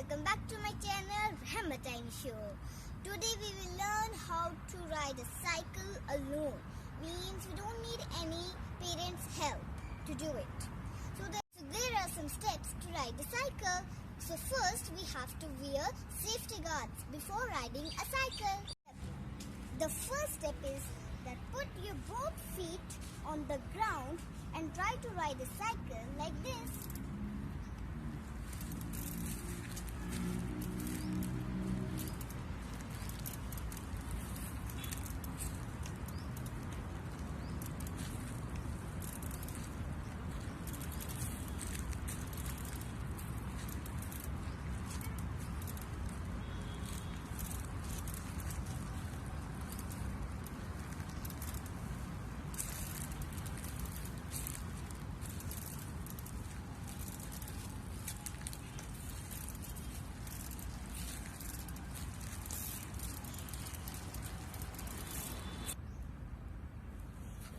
welcome back to my channel Rahma Tiny Show. Today we will learn how to ride a cycle alone. Means we don't need any parents' help to do it. So there are some steps to ride a cycle. So first we have to wear safety guards before riding a cycle. The first step is that put your both feet on the ground and try to ride a cycle like this.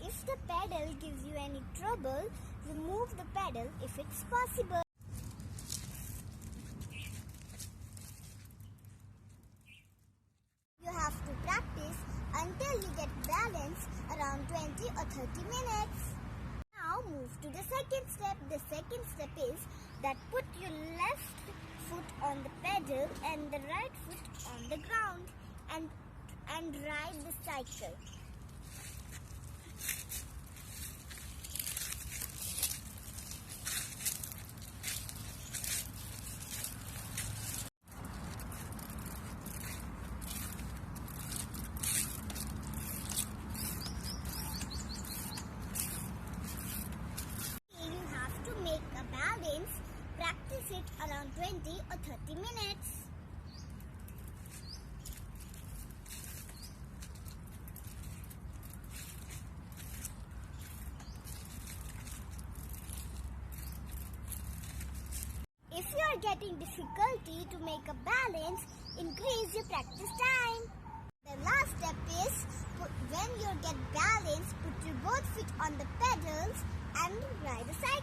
If the pedal gives you any trouble, remove the pedal if it's possible. You have to practice until you get balance around 20 or 30 minutes. Now move to the second step. The second step is that put your left foot on the pedal and the right foot on the ground and ride the cycle. Practice it around 20 or 30 minutes. If you are getting difficulty to make a balance, increase your practice time. The last step is when you get balance, put your both feet on the pedals and ride a cycle.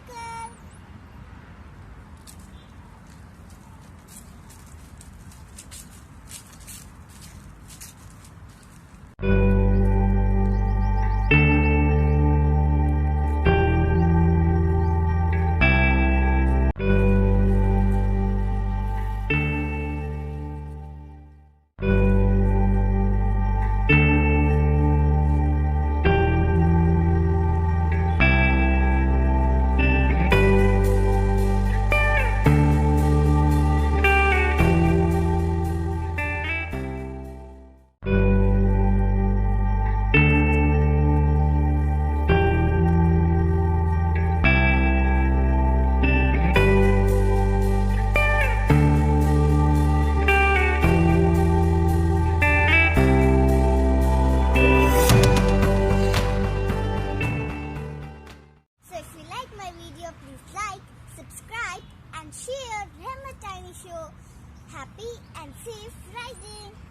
Please like, subscribe and share Rahma Tiny Show. Happy and safe riding!